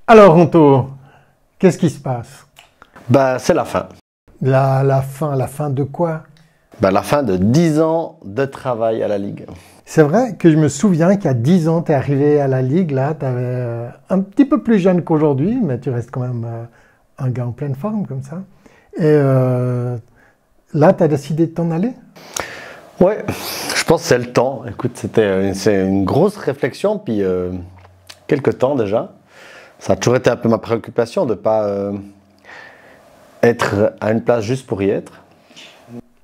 Alors, Ronto, qu'est-ce qui se passe? Bah, c'est la fin. La fin de quoi? Bah, la fin de 10 ans de travail à la Ligue. C'est vrai que je me souviens qu'il y a 10 ans, tu es arrivé à la Ligue, là, tu avais un petit peu plus jeune qu'aujourd'hui, mais tu restes quand même un gars en pleine forme comme ça. Et là, tu as décidé de t'en aller? Ouais, je pense que c'est le temps. Écoute, c'est une grosse réflexion, puis quelques temps déjà. Ça a toujours été un peu ma préoccupation de ne pas être à une place juste pour y être.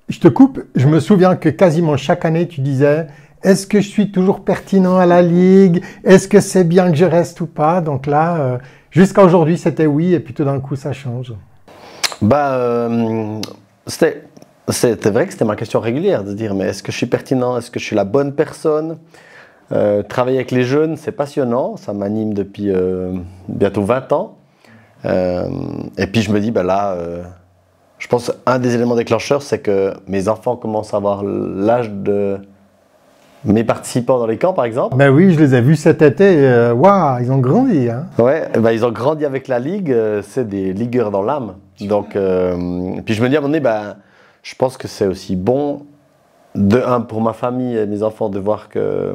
Je te coupe, je me souviens que quasiment chaque année, tu disais, est-ce que je suis toujours pertinent à la Ligue? Est-ce que c'est bien que je reste ou pas? Donc là, jusqu'à aujourd'hui, c'était oui, et puis tout d'un coup, ça change. Bah, c'était vrai que c'était ma question régulière de dire, mais est-ce que je suis pertinent? Est-ce que je suis la bonne personne? Travailler avec les jeunes, c'est passionnant, ça m'anime depuis bientôt 20 ans. Et puis je me dis, bah là, je pense un des éléments déclencheurs, c'est que mes enfants commencent à avoir l'âge de mes participants dans les camps, par exemple. Ben oui, je les ai vus cet été, waouh, ils ont grandi, hein. Ouais, bah, ils ont grandi avec la Ligue, c'est des ligueurs dans l'âme. Donc, puis je me dis à un moment donné, bah, je pense que c'est aussi bon, de un, pour ma famille et mes enfants, de voir que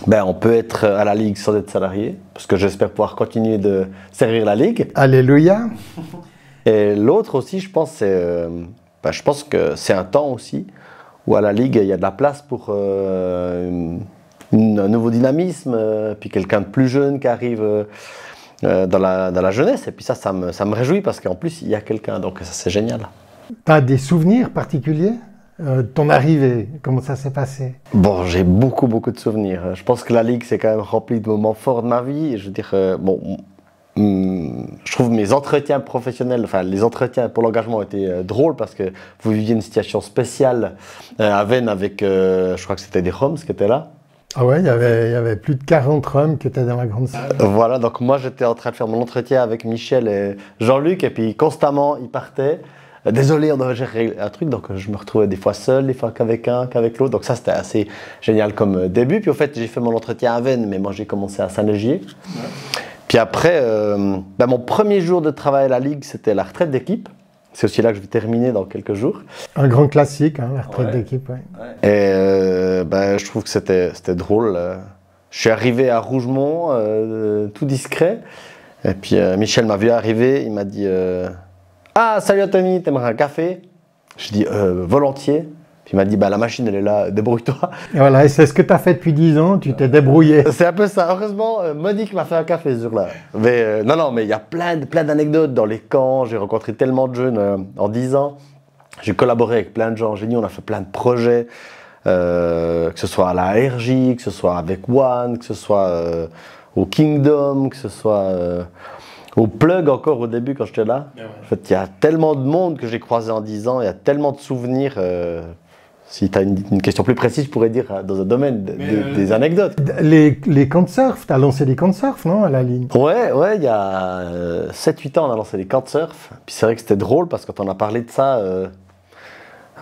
ben, on peut être à la Ligue sans être salarié, parce que j'espère pouvoir continuer de servir la Ligue. Alléluia. Et l'autre aussi, je pense que c'est un temps aussi où à la Ligue, il y a de la place pour un nouveau dynamisme, puis quelqu'un de plus jeune qui arrive dans la jeunesse. Et puis ça me réjouit parce qu'en plus, il y a quelqu'un, donc ça c'est génial. Tu as des souvenirs particuliers de ton arrivée? Comment ça s'est passé? Bon, j'ai beaucoup de souvenirs. Je pense que la Ligue, c'est quand même rempli de moments forts de ma vie. Et je veux dire, bon, je trouve mes entretiens professionnels, enfin les entretiens pour l'engagement étaient drôles parce que vous viviez une situation spéciale à Vennes avec, je crois que c'était des Roms qui étaient là. Ah ouais, il y avait plus de 40 hommes qui étaient dans la grande salle. Voilà, donc moi j'étais en train de faire mon entretien avec Michel et Jean-Luc et puis constamment ils partaient. Désolé, on devait gérer un truc, donc je me retrouvais des fois seul, des fois qu'avec un, qu'avec l'autre. Donc ça, c'était assez génial comme début. Puis au fait, j'ai fait mon entretien à Vennes, mais moi j'ai commencé à Saint-Légier. Ouais. Puis après, mon premier jour de travail à la Ligue, c'était la retraite d'équipe. C'est aussi là que je vais terminer dans quelques jours. Un grand classique, hein, la retraite d'équipe. Ouais. Et je trouve que c'était drôle. Je suis arrivé à Rougemont, tout discret. Et puis Michel m'a vu arriver, il m'a dit... Ah, salut Anthony, t'aimerais un café? Je dis volontiers. Puis il m'a dit, bah, la machine elle est là, débrouille-toi. Et voilà, et c'est ce que tu as fait depuis 10 ans, tu t'es débrouillé. C'est un peu ça. Heureusement, Monique m'a fait un café ce jour-là. Mais non, mais il y a plein d'anecdotes dans les camps. J'ai rencontré tellement de jeunes en 10 ans. J'ai collaboré avec plein de gens géniaux, on a fait plein de projets. Que ce soit à la RJ, que ce soit avec One, que ce soit au Kingdom, que ce soit... au plug encore au début quand j'étais là. Ouais. En fait, il y a tellement de monde que j'ai croisé en 10 ans, il y a tellement de souvenirs. Si tu as une question plus précise, je pourrais dire dans un domaine des anecdotes. Les camps de surf, tu as lancé des camps de surf, non, à la Ligue? Ouais, il y a 7-8 ans, on a lancé des camps de surf. Puis c'est vrai que c'était drôle parce que quand on a parlé de ça,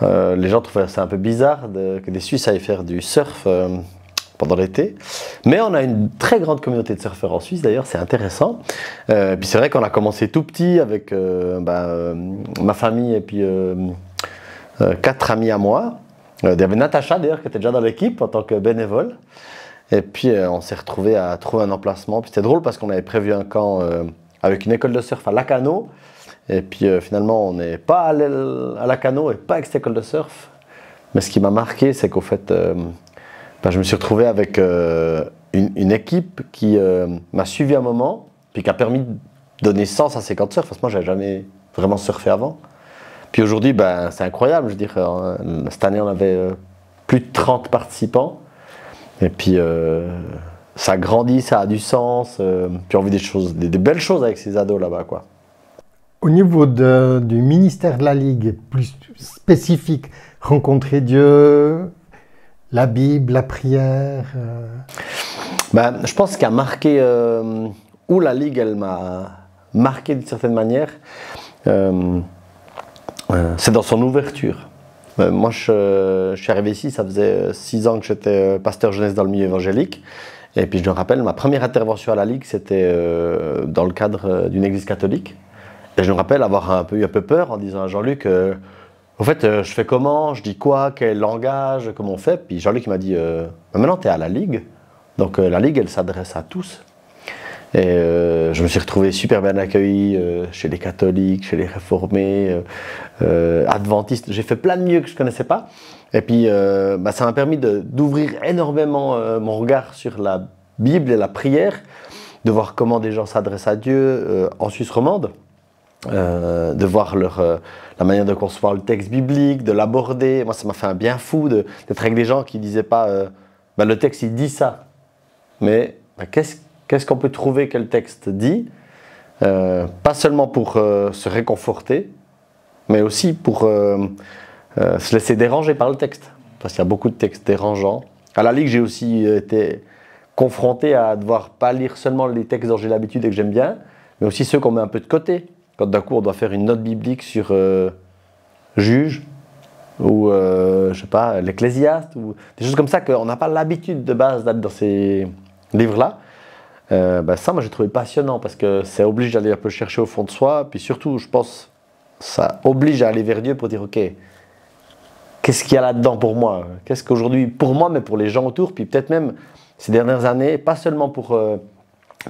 les gens trouvaient ça un peu bizarre que des Suisses aillent faire du surf pendant l'été. Mais on a une très grande communauté de surfeurs en Suisse d'ailleurs, c'est intéressant. Puis c'est vrai qu'on a commencé tout petit avec ma famille et puis 4 amis à moi. Il y avait Natacha d'ailleurs qui était déjà dans l'équipe en tant que bénévole. Et puis on s'est retrouvé à trouver un emplacement. Puis c'était drôle parce qu'on avait prévu un camp avec une école de surf à Lacanau. Et puis finalement on n'est pas allé à Lacanau et pas avec cette école de surf. Mais ce qui m'a marqué, c'est qu'au fait... je me suis retrouvé avec une équipe qui m'a suivi un moment, puis qui a permis de donner sens à ces camps de surf, parce que moi, je n'avais jamais vraiment surfé avant. Puis aujourd'hui, c'est incroyable, je veux dire, cette année, on avait plus de 30 participants, et puis ça grandit, ça a du sens, puis on vit des belles choses avec ces ados là-bas, quoi. Au niveau du ministère de la Ligue, plus spécifique, rencontrer Dieu... La Bible, la prière. Je pense qu'il a marqué, où la Ligue, elle m'a marqué d'une certaine manière, c'est dans son ouverture. Moi, je suis arrivé ici, ça faisait 6 ans que j'étais pasteur jeunesse dans le milieu évangélique. Et puis je me rappelle, ma première intervention à la Ligue, c'était dans le cadre d'une église catholique. Et je me rappelle avoir eu un peu peur en disant à Jean-Luc, au fait, je fais comment, je dis quoi, quel langage, comment on fait. Puis Jean-Luc m'a dit, maintenant tu es à la Ligue, donc la Ligue, elle s'adresse à tous. Et je me suis retrouvé super bien accueilli chez les catholiques, chez les réformés, adventistes. J'ai fait plein de milieux que je ne connaissais pas. Et puis ça m'a permis d'ouvrir énormément mon regard sur la Bible et la prière, de voir comment des gens s'adressent à Dieu en Suisse romande, de voir la manière de concevoir le texte biblique, de l'aborder. Moi, ça m'a fait un bien fou d'être avec des gens qui ne disaient pas le texte il dit ça, mais qu'est-ce qu'on peut trouver que le texte dit, pas seulement pour se réconforter, mais aussi pour se laisser déranger par le texte, parce qu'il y a beaucoup de textes dérangeants. À la Ligue, j'ai aussi été confronté à devoir pas lire seulement les textes dont j'ai l'habitude et que j'aime bien, mais aussi ceux qu'on met un peu de côté. Quand d'un coup on doit faire une note biblique sur Juge, ou je sais pas, l'Ecclésiaste, ou des choses comme ça qu'on n'a pas l'habitude de base d'être dans ces livres-là. Ça, moi, j'ai trouvé passionnant parce que ça oblige d'aller un peu chercher au fond de soi. Puis surtout, je pense, ça oblige à aller vers Dieu pour dire, ok, qu'est-ce qu'il y a là-dedans pour moi? Qu'est-ce qu'aujourd'hui, pour moi, mais pour les gens autour, puis peut-être même ces dernières années, pas seulement pour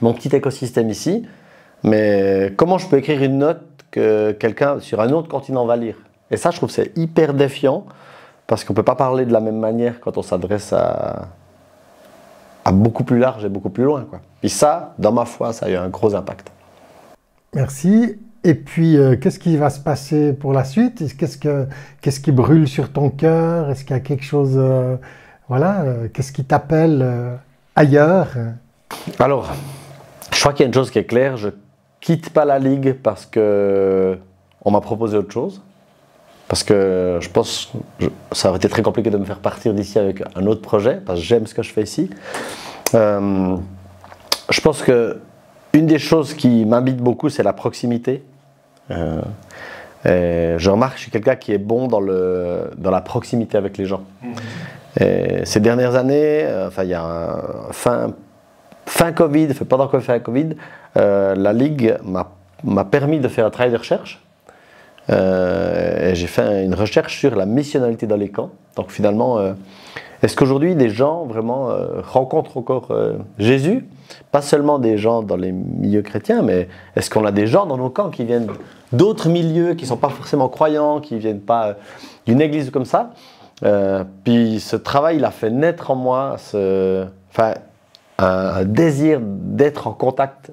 mon petit écosystème ici, mais comment je peux écrire une note que quelqu'un sur un autre continent va lire? Et ça, je trouve que c'est hyper défiant parce qu'on ne peut pas parler de la même manière quand on s'adresse à beaucoup plus large et beaucoup plus loin, quoi. Puis ça, dans ma foi, ça a eu un gros impact. Merci. Et puis, qu'est-ce qui va se passer pour la suite? Qu'est-ce qui brûle sur ton cœur? Est-ce qu'il y a quelque chose, qu'est-ce qui t'appelle ailleurs? Alors, je crois qu'il y a une chose qui est claire, je quitte pas la Ligue parce que on m'a proposé autre chose. Parce que je pense que ça aurait été très compliqué de me faire partir d'ici avec un autre projet, parce que j'aime ce que je fais ici. Je pense qu'une des choses qui m'habite beaucoup, c'est la proximité. Je remarque que je suis quelqu'un qui est bon dans la proximité avec les gens. Et ces dernières années, il y a fin Covid, pendant qu'on fait un Covid, la Ligue m'a permis de faire un travail de recherche. Et j'ai fait une recherche sur la missionnalité dans les camps. Donc finalement, est-ce qu'aujourd'hui des gens vraiment rencontrent encore Jésus? Pas seulement des gens dans les milieux chrétiens, mais est-ce qu'on a des gens dans nos camps qui viennent d'autres milieux, qui ne sont pas forcément croyants, qui ne viennent pas d'une église comme ça? Puis ce travail, il a fait naître en moi un désir d'être en contact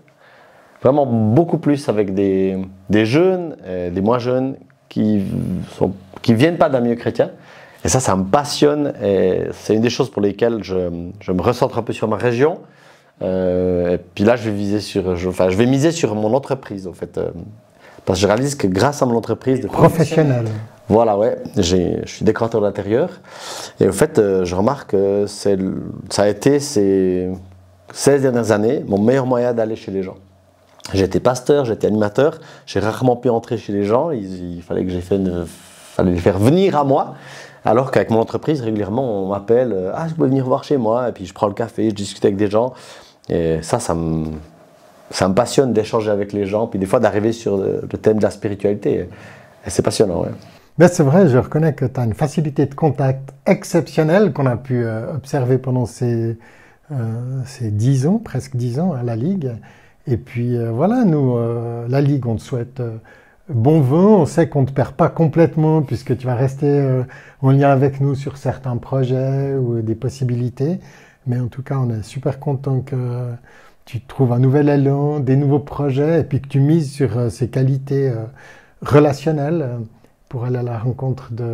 vraiment beaucoup plus avec des jeunes, des moins jeunes qui viennent pas d'un milieu chrétien. Et ça me passionne et c'est une des choses pour lesquelles je me recentre un peu sur ma région. Et puis là, je vais miser sur mon entreprise en fait. Parce que je réalise que grâce à mon entreprise... Professionnelle. Voilà, ouais. Je suis décorateur d'intérieur. Et au fait, je remarque que ça a été ces 16 dernières années mon meilleur moyen d'aller chez les gens. J'étais pasteur, j'étais animateur, j'ai rarement pu entrer chez les gens, il fallait que fallait les faire venir à moi, alors qu'avec mon entreprise, régulièrement, on m'appelle « Ah, je peux venir voir chez moi » et puis je prends le café, je discute avec des gens. Et ça me passionne d'échanger avec les gens, puis des fois d'arriver sur le thème de la spiritualité. Et c'est passionnant, ouais. Ben c'est vrai, je reconnais que tu as une facilité de contact exceptionnelle qu'on a pu observer pendant ces 10 ans, presque 10 ans à la Ligue. Et puis nous, la Ligue, on te souhaite bon vent. On sait qu'on ne te perd pas complètement puisque tu vas rester en lien avec nous sur certains projets ou des possibilités. Mais en tout cas, on est super content que tu trouves un nouvel élan, des nouveaux projets et puis que tu mises sur ces qualités relationnelles pour aller à la rencontre des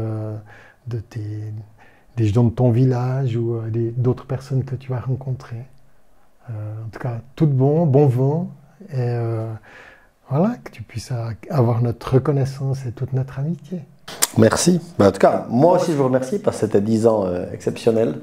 gens de ton village ou d'autres personnes que tu vas rencontrer. En tout cas, tout de bon vent, et que tu puisses avoir notre reconnaissance et toute notre amitié. Merci. En tout cas, moi aussi je vous remercie parce que c'était 10 ans exceptionnels.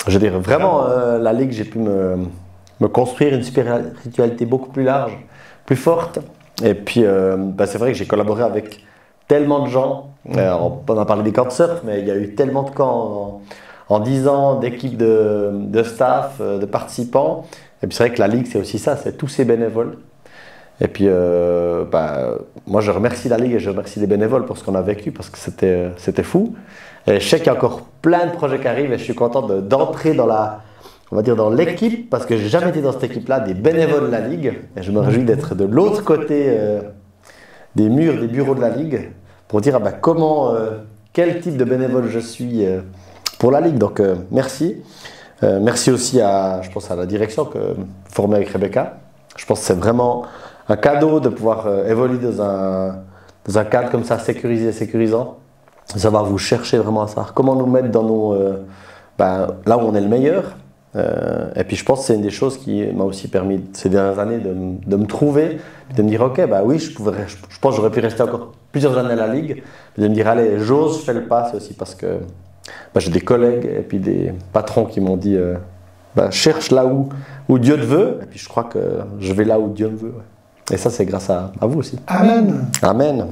Je dirais vraiment, la Ligue, j'ai pu me construire une spiritualité beaucoup plus large, plus forte. Et puis, c'est vrai que j'ai collaboré avec tellement de gens. On a parlé des camps de surf, mais il y a eu tellement de camps en 10 ans d'équipe de staff, de participants. Et puis c'est vrai que la Ligue, c'est aussi ça, c'est tous ces bénévoles. Et puis, moi, je remercie la Ligue et je remercie les bénévoles pour ce qu'on a vécu parce que c'était fou. Et je sais qu'il y a encore plein de projets qui arrivent et je suis content d'entrer dans l'équipe parce que j'ai jamais été dans cette équipe-là, des bénévoles de la Ligue. Et je me réjouis d'être de l'autre côté des murs, des bureaux de la Ligue pour dire quel type de bénévole je suis pour la Ligue. Donc, merci. Merci aussi je pense à la direction formée avec Rebecca. Je pense que c'est vraiment un cadeau de pouvoir évoluer dans un cadre comme ça, sécurisant. Ça va vous chercher vraiment à savoir comment nous mettre dans là où on est le meilleur. Et puis je pense que c'est une des choses qui m'a aussi permis ces dernières années de me trouver, de me dire ok, oui, je pense que j'aurais pu rester encore plusieurs années à la Ligue, de me dire allez, j'ose, je fais le pas, c'est aussi parce que j'ai des collègues et puis des patrons qui m'ont dit cherche là où Dieu te veut, et puis je crois que je vais là où Dieu me veut. Ouais. Et ça, c'est grâce à vous aussi. Amen. Amen.